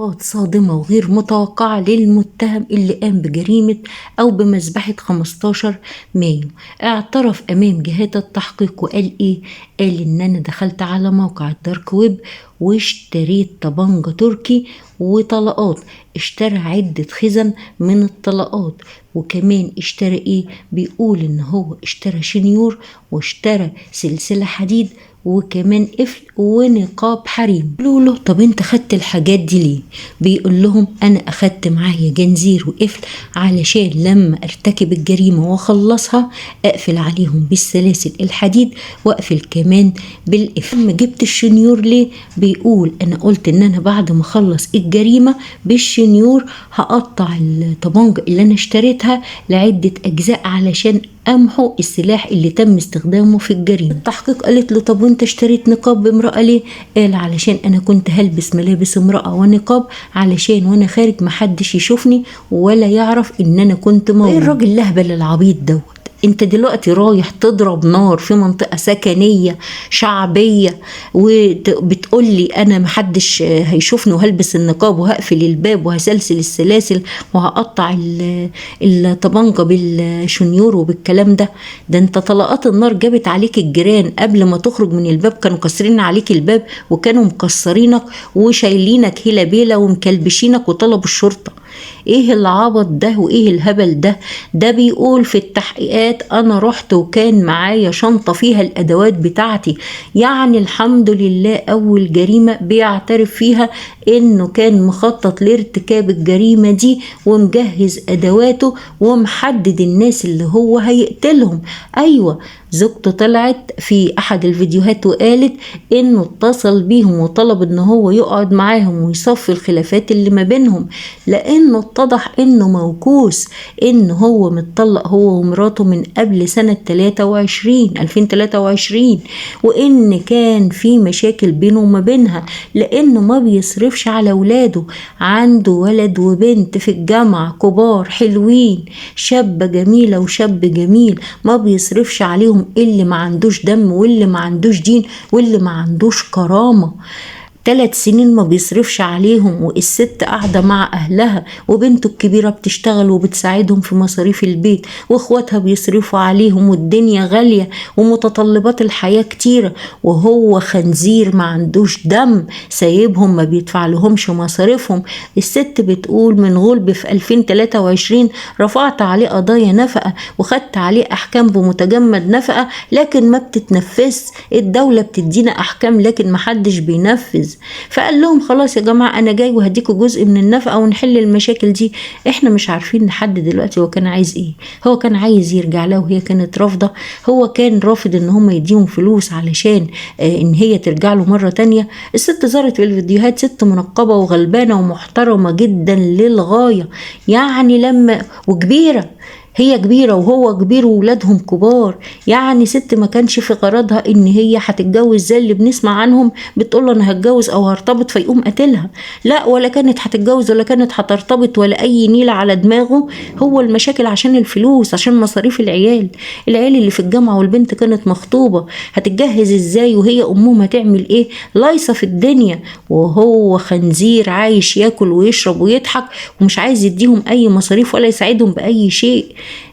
إضافات صادمة وغير متوقعة للمتهم اللي قام بجريمة أو بمذبحة 15 مايو. اعترف أمام جهات التحقيق وقال إيه؟ قال إن أنا دخلت على موقع الدارك ويب واشتريت طبنجة تركي وطلقات، اشترى عدة خزن من الطلقات، وكمان اشترى ايه؟ بيقول ان هو اشترى شنيور واشترى سلسلة حديد وكمان قفل ونقاب حريم. قالوا له طب انت خدت الحاجات دي ليه؟ بيقول لهم انا اخدت معايا جنزير وقفل علشان لما ارتكب الجريمة واخلصها اقفل عليهم بالسلاسل الحديد واقفل كمان بالقفل. لما جبت الشنيور ليه؟ بيقول انا قلت ان انا بعد ما اخلص الجريمة بالشنيور هقطع الطبنجة اللي انا اشتريتها لعدة اجزاء علشان امحو السلاح اللي تم استخدامه في الجريمة. التحقيق قالت له طب وانت اشتريت نقاب بامرأة ليه؟ قال علشان انا كنت هلبس ملابس امرأة ونقاب علشان وانا خارج محدش يشوفني ولا يعرف ان انا كنت موجود. ايه الراجل اللهبل العبيط دوت؟ انت دلوقتي رايح تضرب نار في منطقة سكنية شعبية وبتقول لي انا محدش هيشوفني وهلبس النقاب وهقفل الباب وهسلسل السلاسل وهقطع الطبنجة بالشنيور وبالكلام ده انت طلقات النار جابت عليك الجيران قبل ما تخرج من الباب، كانوا كسرين عليك الباب وكانوا مكسرينك وشايلينك هيلا بيلا ومكلبشينك وطلبوا الشرطة. ايه العبط ده وايه الهبل ده بيقول في التحقيقات انا رحت وكان معايا شنطة فيها الادوات بتاعتي. يعني الحمد لله اول جريمة بيعترف فيها انه كان مخطط لارتكاب الجريمة دي ومجهز ادواته ومحدد الناس اللي هو هيقتلهم. ايوه زوجته طلعت في احد الفيديوهات وقالت انه اتصل بيهم وطلب ان هو يقعد معاهم ويصفي الخلافات اللي ما بينهم، لانه اتضح انه موكوس، انه هو متطلق هو ومراته من قبل سنة 2023 وان كان في مشاكل بينه وما بينها لانه ما بيصرفش على ولاده. عنده ولد وبنت في الجامعة كبار حلوين، شابة جميلة وشاب جميل، ما بيصرفش عليهم اللي ما عندوش دم واللي ما عندوش دين واللي ما عندوش كرامة. 3 سنين ما بيصرفش عليهم والست قاعدة مع أهلها وبنته الكبيرة بتشتغل وبتساعدهم في مصاريف البيت واخواتها بيصرفوا عليهم والدنيا غالية ومتطلبات الحياة كتيرة، وهو خنزير ما عندوش دم سايبهم ما بيدفع لهمش مصاريفهم. الست بتقول من غلب في 2023 رفعت عليه قضايا نفقة وخدت عليه أحكام بمتجمد نفقة لكن ما بتتنفذ. الدولة بتدينا أحكام لكن محدش بينفذ. فقال لهم خلاص يا جماعة أنا جاي وهديكوا جزء من النفقة ونحل المشاكل دي. إحنا مش عارفين لحد دلوقتي هو كان عايز إيه. هو كان عايز يرجع لها وهي كانت رافضة، هو كان رافض إن هم يديهم فلوس علشان إن هي ترجع له مرة تانية. الست ظهرت في الفيديوهات ست منقبة وغلبانة ومحترمة جدا للغاية، يعني لما وكبيرة، هي كبيرة وهو كبير وولادهم كبار، يعني ست ما كانش في غرضها ان هي هتتجوز زي اللي بنسمع عنهم بتقول انا هتجوز او هرتبط فيقوم قتلها. لا، ولا كانت هتتجوز ولا كانت هترتبط ولا اي نيلة على دماغه. هو المشاكل عشان الفلوس، عشان مصاريف العيال اللي في الجامعة، والبنت كانت مخطوبة هتتجهز ازاي وهي امهم هتعمل ايه؟ لايصة في الدنيا. وهو خنزير عايش ياكل ويشرب ويضحك ومش عايز يديهم اي مصاريف ولا يساعدهم باي شيء.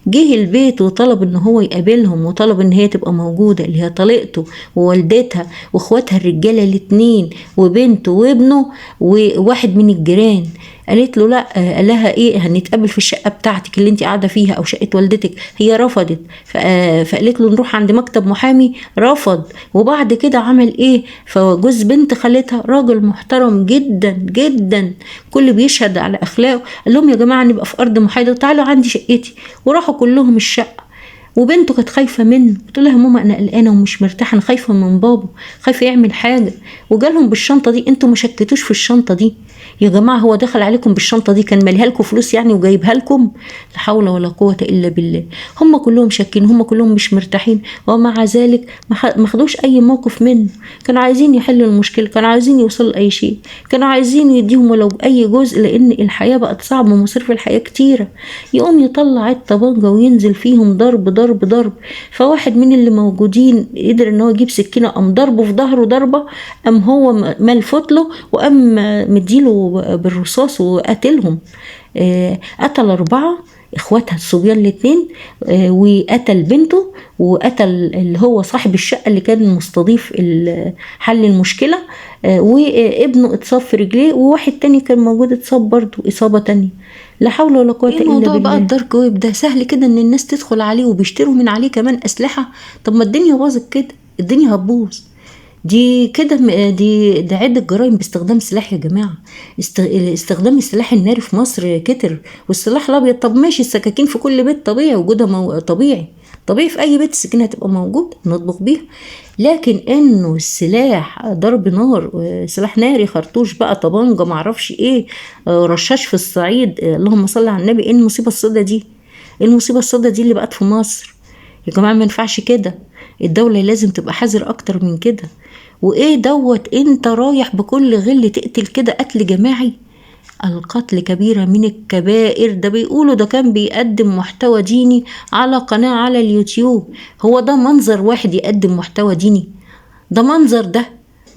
جه البيت وطلب ان هو يقابلهم وطلب ان هي تبقى موجودة، اللي هي طليقته ووالدتها واخواتها الرجالة الاتنين وبنته وابنه وواحد من الجيران. قالت له لا، قال لها ايه هنتقابل في الشقة بتاعتك اللي انت قاعدة فيها او شقة والدتك. هي رفضت، فقالت له نروح عند مكتب محامي، رفض. وبعد كده عمل ايه؟ فجوز بنت خالتها راجل محترم جدا جدا كل بيشهد على اخلاقه، قال لهم يا جماعة نبقى في ارض محايدة وتعالوا عندي شقتي، وراحوا كلهم الشقة. وبنته كانت خايفة منه، قلت لها ماما أنا قلقانة ومش مرتاحة، أنا خايفة من بابا، خايفة يعمل حاجة. وجالهم بالشنطة دي، انتوا ما شكتوش في الشنطة دي يا جماعة؟ هو دخل عليكم بالشنطة دي كان ماليها لكم فلوس يعني وجايبها لكم؟ لا حول ولا قوة إلا بالله. هم كلهم شاكين، هم كلهم مش مرتاحين، ومع ذلك ما خدوش أي موقف منه. كانوا عايزين يحلوا المشكلة، كانوا عايزين يوصلوا لأي شيء، كانوا عايزين يديهم ولو بأي جزء لأن الحياة بقت صعبة ومصاريف الحياة كتيرة. يقوم يطلع الطبنجة وينزل فيهم ضرب ضرب. فواحد من اللي موجودين قدر ان هو يجيب سكينة، قام ضربه في ظهره ضربة، قام هو ملفوت له وقام مديله بالرصاص وقتلهم. قتل 4 اخواتها الصبيان الاتنين، وقتل بنته، وقتل اللي هو صاحب الشقة اللي كان مستضيف حل المشكلة، وابنه اتصاب في رجليه، وواحد تاني كان موجود اتصاب برضه إصابة تانية. لا حول ولا قوة إلا بالله. الموضوع بقى الدارك ويب ده سهل كده ان الناس تدخل عليه، وبيشتروا من عليه كمان أسلحة. طب ما الدنيا باظت كده، الدنيا هتبوظ. دي كده ده عدة جرائم باستخدام سلاح يا جماعة. استخدام السلاح الناري في مصر كتر، والسلاح الأبيض. طب ماشي، السكاكين في كل بيت طبيعي وجودها، طبيعي في أي بيت السكينة هتبقى موجودة نطبخ بيها. لكن إنه السلاح ضرب نار، سلاح ناري، خرطوش بقى، طبنجة، معرفش إيه، رشاش في الصعيد، اللهم صل على النبي. إيه المصيبة السودة دي؟ إيه المصيبة السودة دي اللي بقت في مصر يا جماعة؟ ما ينفعش كده، الدولة لازم تبقى حذر أكتر من كده. وإيه دوت، أنت رايح بكل غل تقتل كده قتل جماعي؟ القتل كبيرة من الكبائر. ده بيقولوا ده كان بيقدم محتوى ديني على قناة على اليوتيوب. هو ده منظر واحد يقدم محتوى ديني؟ ده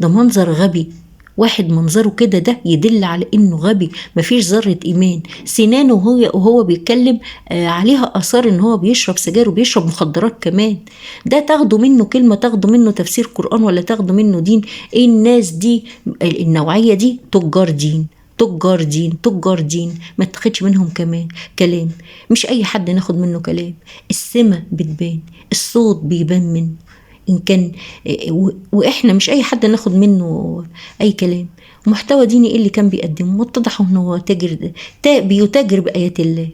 منظر غبي. واحد منظره كده ده يدل على انه غبي، مفيش ذرة ايمان. سنانه وهو بيتكلم عليها اثار ان هو بيشرب سجاير وبيشرب مخدرات كمان. ده تاخدوا منه كلمة، تاخدوا منه تفسير قرآن، ولا تاخدوا منه دين؟ ايه الناس دي، النوعية دي تجار دين. ما تاخدش منهم كمان كلام. مش اي حد ناخد منه كلام. السمة بتبان، الصوت بيبان منه إن كان، وإحنا مش أي حد ناخد منه أي كلام. محتوى ديني إيه اللي كان بيقدمه؟ واتضح إنه هو بيتاجر بآيات الله.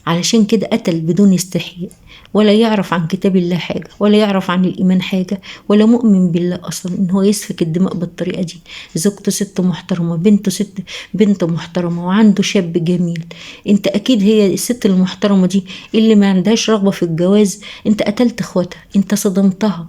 علشان كده قتل بدون استحياء، ولا يعرف عن كتاب الله حاجة، ولا يعرف عن الإيمان حاجة، ولا مؤمن بالله أصلا، إن هو يسفك الدماء بالطريقة دي. زوجته ست محترمة، بنت محترمة، وعنده شاب جميل. انت أكيد هي الست المحترمة دي اللي ما عندهاش رغبة في الجواز. انت قتلت اخواتها، انت صدمتها،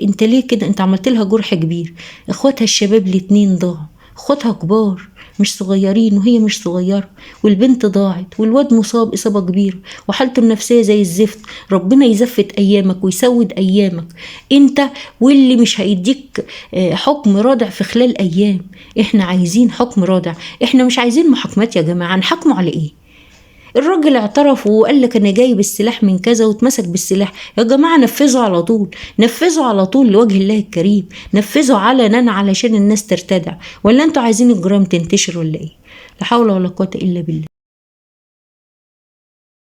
انت ليه كده؟ انت عملت لها جرح كبير. اخواتها الشباب الاتنين ضاعوا، اخواتها كبار مش صغيرين، وهي مش صغيرة، والبنت ضاعت، والواد مصاب إصابة كبيرة، وحالته النفسية زي الزفت. ربنا يزفت أيامك ويسود أيامك انت، واللي مش هيديك حكم رادع في خلال أيام. احنا عايزين حكم رادع، احنا مش عايزين محاكمات يا جماعة. نحاكمه على ايه؟ الراجل اعترف وقال لك انا جايب السلاح من كذا، واتمسك بالسلاح. يا جماعه نفذوا على طول لوجه الله الكريم، نفذوا علنا علشان الناس ترتدع. ولا انتوا عايزين الجرائم تنتشر ولا ايه؟ لا حول ولا قوه الا بالله.